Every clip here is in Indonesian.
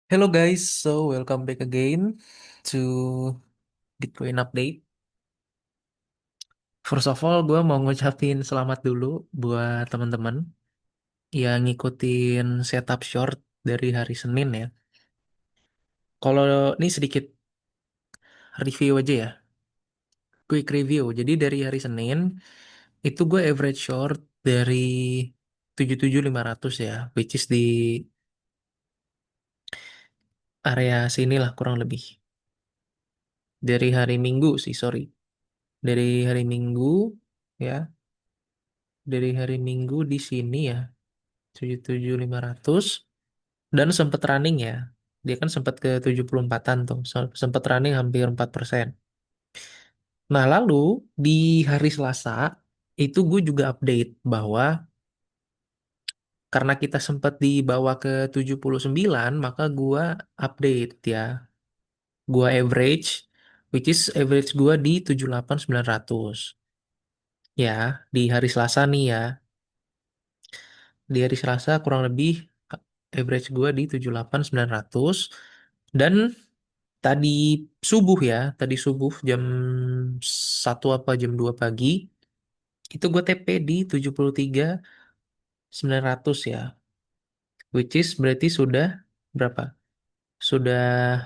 Hello guys, so welcome back again to Bitcoin Update. First of all, gue mau ngucapin selamat dulu buat teman-teman yang ngikutin setup short dari hari Senin ya. Kalau ini sedikit review aja ya, quick review. Jadi dari hari Senin itu gue average short dari 77.500 ya, which is di area sini lah kurang lebih. Dari hari Minggu sih, sorry. Dari hari Minggu ya, dari hari Minggu di sini ya 77.500 dan sempat running ya. Dia kan sempat ke 74-an tuh. Sempat running hampir 4%. Nah, lalu di hari Selasa itu gue juga update bahwa karena kita sempat dibawa ke 79, maka gue update ya. Gue average, which is average gue di 78.900. Ya, di hari Selasa nih ya. Di hari Selasa kurang lebih average gue di 78.900. Dan tadi subuh ya, tadi subuh jam 1 apa jam 2 pagi, itu gue TP di 73.900 ya. Which is berarti sudah berapa? Sudah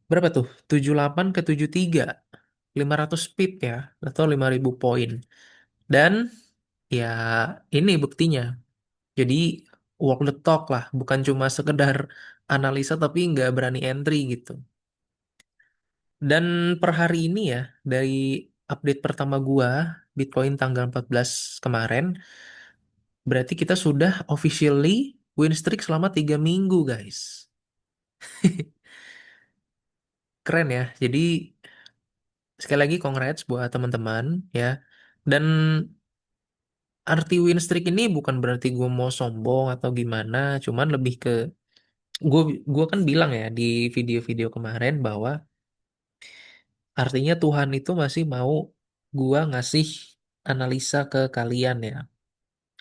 berapa tuh? 78 ke 73. 500 pip ya, atau 5.000 poin. Dan ya ini buktinya. Jadi walk the talk lah, bukan cuma sekedar analisa tapi nggak berani entry gitu. Dan per hari ini ya, dari update pertama gua, Bitcoin tanggal 14 kemarin, berarti kita sudah officially win streak selama 3 minggu, guys. Keren ya. Jadi, sekali lagi congrats buat teman-teman ya. Dan arti win streak ini bukan berarti gue mau sombong atau gimana, cuman lebih ke gue gue kan bilang ya di video-video kemarin bahwa artinya Tuhan itu masih mau gua ngasih analisa ke kalian ya,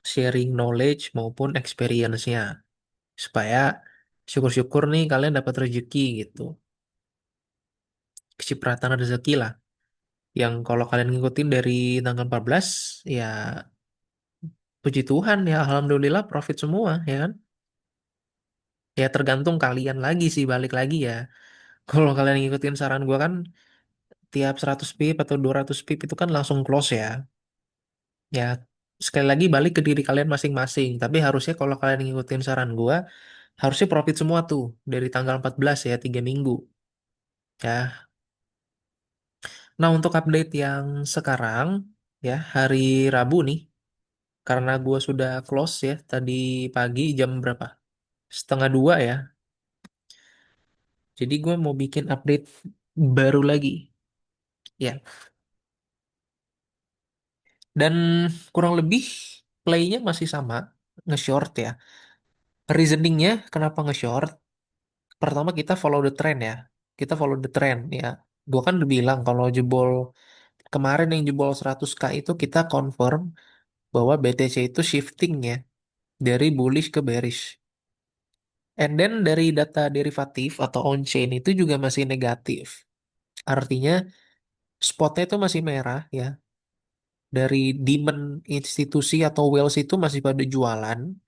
sharing knowledge maupun experience-nya, supaya syukur-syukur nih kalian dapat rezeki gitu, kecipratan rezeki lah. Yang kalau kalian ngikutin dari tanggal 14, ya puji Tuhan ya, alhamdulillah profit semua ya kan. Ya tergantung kalian lagi sih, balik lagi ya. Kalau kalian ngikutin saran gua kan tiap 100 pip atau 200 pip itu kan langsung close ya. Ya, sekali lagi balik ke diri kalian masing-masing. Tapi harusnya kalau kalian ngikutin saran gua, harusnya profit semua tuh dari tanggal 14 ya, 3 minggu. Ya. Nah, untuk update yang sekarang, ya, hari Rabu nih, karena gua sudah close ya, tadi pagi jam berapa? Setengah 2 ya. Jadi gua mau bikin update baru lagi. Ya, dan kurang lebih playnya masih sama, nge-short ya. Reasoningnya kenapa nge-short? Pertama kita follow the trend ya. Kita follow the trend ya. Gua kan udah bilang kalau jebol kemarin yang jebol 100K itu kita confirm bahwa BTC itu shifting ya dari bullish ke bearish. And then dari data derivatif atau on-chain itu juga masih negatif. Artinya spotnya itu masih merah ya. Dari demand institusi atau whales itu masih pada jualan,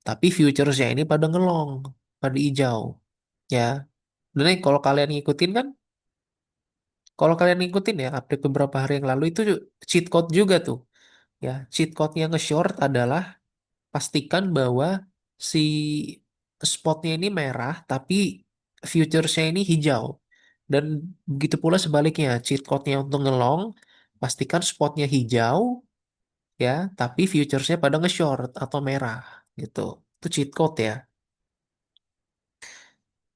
tapi futuresnya ini pada ngelong, pada hijau ya. Dan ini kalau kalian ngikutin kan, kalau kalian ngikutin ya update beberapa hari yang lalu itu cheat code juga tuh. Ya, cheat code yang nge-short adalah pastikan bahwa si spotnya ini merah tapi futuresnya ini hijau. Dan begitu pula sebaliknya, cheat code-nya untuk ngelong, pastikan spotnya hijau ya, tapi futuresnya pada nge-short atau merah gitu. Itu cheat code ya.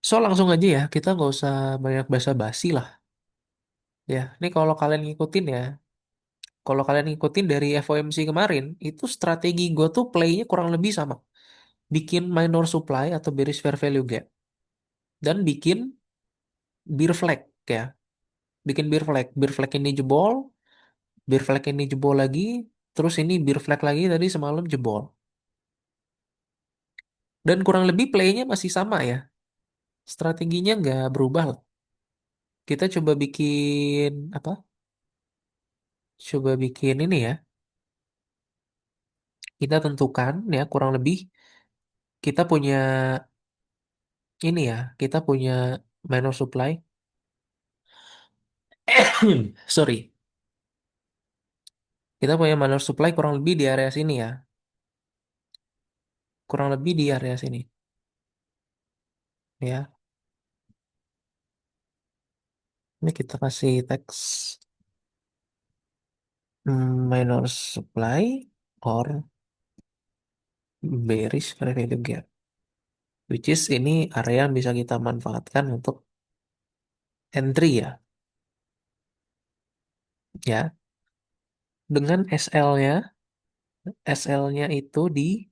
So langsung aja ya, kita nggak usah banyak basa-basi lah. Ya, ini kalau kalian ngikutin ya, kalau kalian ngikutin dari FOMC kemarin, itu strategi gue tuh playnya kurang lebih sama. Bikin minor supply atau bearish fair value gap. Dan bikin bear flag ya. Bikin bear flag. Bear flag ini jebol, bear flag ini jebol lagi, terus ini bear flag lagi tadi semalam jebol. Dan kurang lebih playnya masih sama ya. Strateginya nggak berubah lah. Kita coba bikin apa? Coba bikin ini ya. Kita tentukan ya kurang lebih kita punya ini ya. Kita punya minor supply. Sorry. Kita punya minor supply kurang lebih di area sini ya. Kurang lebih di area sini. Ya. Ini kita kasih teks minor supply or bearish value gap. Which is ini area yang bisa kita manfaatkan untuk entry ya. Ya. Dengan SL-nya, SL-nya itu di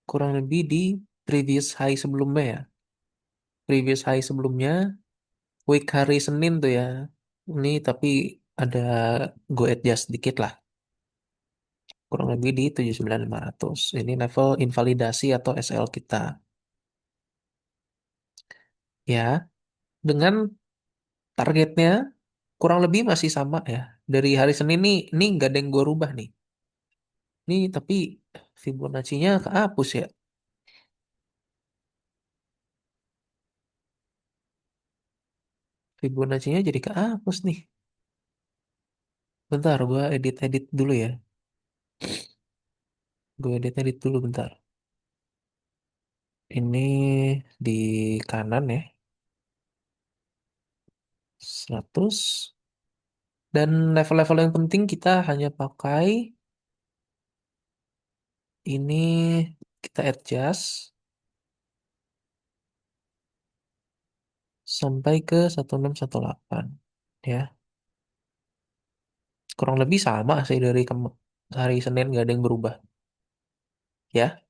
kurang lebih di previous high sebelumnya ya. Previous high sebelumnya, week hari Senin tuh ya. Ini tapi ada go adjust dikit lah. Kurang lebih di 79.500. Ini level invalidasi atau SL kita. Ya, dengan targetnya kurang lebih masih sama ya. Dari hari Senin nih nggak ada yang gue rubah nih. Nih tapi Fibonacci-nya kehapus ya. Fibonacci-nya jadi kehapus nih. Bentar, gue edit-edit dulu ya. Gue edit-edit dulu bentar. Ini di kanan ya, 100. Dan level-level yang penting kita hanya pakai ini, kita adjust sampai ke 1618. Ya, kurang lebih sama sih dari hari Senin nggak ada yang berubah. Ya,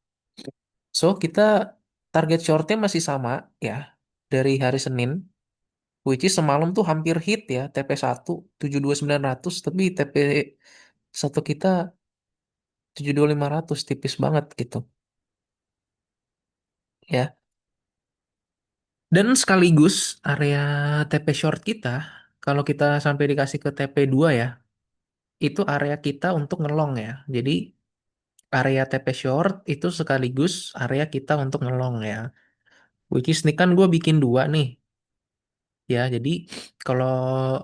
so kita target shortnya masih sama ya dari hari Senin. Which is semalam tuh hampir hit ya TP1 72.900 tapi TP satu kita 72.500 tipis banget gitu ya. Dan sekaligus area TP short kita kalau kita sampai dikasih ke TP2 ya, itu area kita untuk ngelong ya. Jadi area TP short itu sekaligus area kita untuk ngelong ya. Which is ini kan gue bikin dua nih ya. Jadi kalau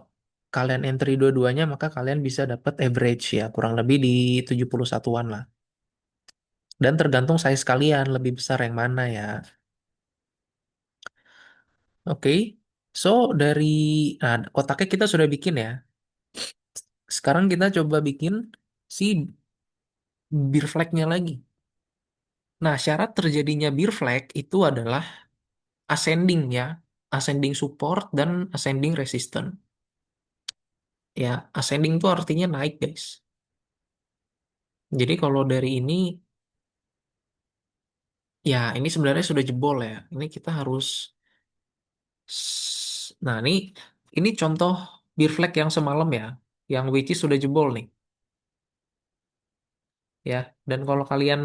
kalian entry dua-duanya maka kalian bisa dapat average ya kurang lebih di 71-an lah. Dan tergantung size kalian lebih besar yang mana ya. Oke. So dari nah, kotaknya kita sudah bikin ya. Sekarang kita coba bikin si beer flag-nya lagi. Nah, syarat terjadinya beer flag itu adalah ascending ya. Ascending support dan ascending resistance. Ya, ascending itu artinya naik, guys. Jadi kalau dari ini, ya ini sebenarnya sudah jebol ya. Ini kita harus, nah ini contoh beer flag yang semalam ya, yang which is sudah jebol nih, ya. Dan kalau kalian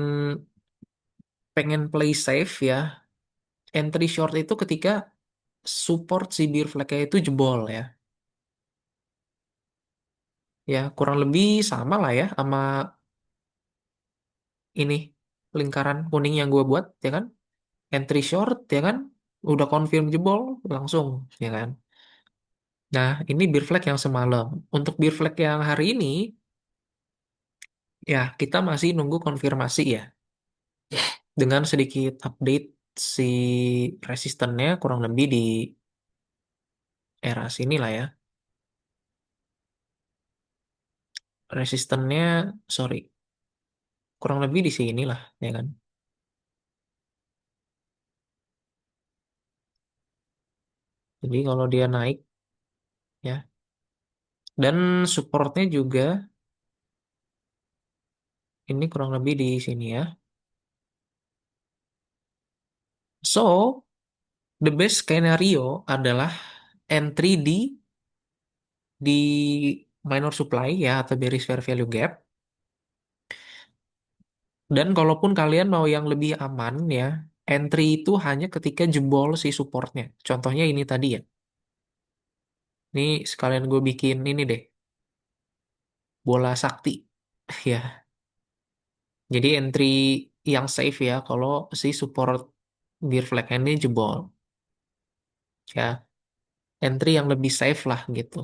pengen play safe ya, entry short itu ketika support si beer flag-nya itu jebol ya. Ya, kurang lebih sama lah ya sama ini lingkaran kuning yang gue buat ya kan. Entry short ya kan. Udah confirm jebol langsung ya kan. Nah, ini beer flag yang semalam. Untuk beer flag yang hari ini ya kita masih nunggu konfirmasi ya. Dengan sedikit update si resistennya kurang lebih di era sini lah ya. Resistennya sorry, kurang lebih di sini lah ya kan. Jadi kalau dia naik ya, dan supportnya juga ini kurang lebih di sini ya. So, the best scenario adalah entry di minor supply ya atau bearish fair value gap Dan kalaupun kalian mau yang lebih aman ya, entry itu hanya ketika jebol si supportnya. Contohnya ini tadi ya. Ini sekalian gue bikin ini deh, bola sakti. Ya, jadi entry yang safe ya kalau si support gear flag ini jebol. Ya, entry yang lebih safe lah gitu.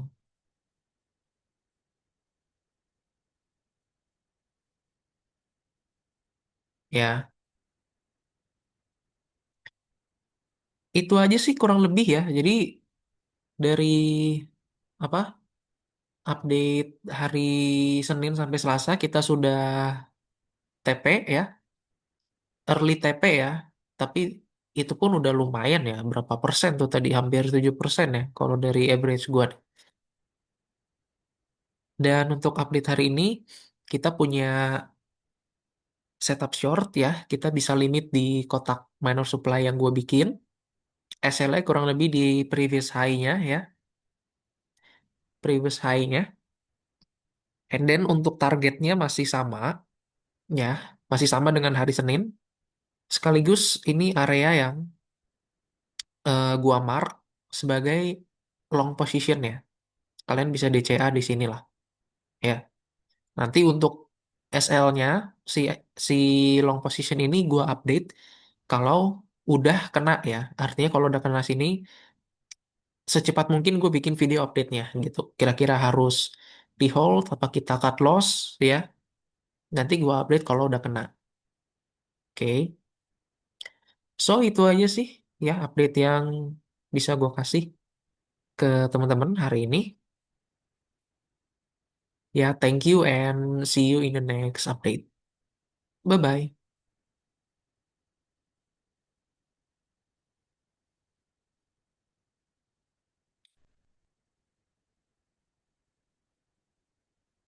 Ya, itu aja sih kurang lebih ya. Jadi dari apa update hari Senin sampai Selasa kita sudah TP ya, early TP ya. Tapi itu pun udah lumayan ya. Berapa persen tuh tadi? Hampir 7% ya kalau dari average gua. Dan untuk update hari ini kita punya setup short ya. Kita bisa limit di kotak minor supply yang gua bikin. SLA kurang lebih di previous high-nya ya. Previous high-nya. And then untuk targetnya masih sama ya. Masih sama dengan hari Senin. Sekaligus ini area yang gua mark sebagai long position ya. Kalian bisa DCA di sini lah ya. Nanti untuk SL-nya si si long position ini gua update kalau udah kena ya. Artinya kalau udah kena sini secepat mungkin gue bikin video update-nya gitu. Kira-kira harus di hold apa kita cut loss ya. Nanti gua update kalau udah kena. Oke. So itu aja sih ya update yang bisa gue kasih ke teman-teman hari ini. Ya, thank you and see you in the next update. Bye-bye.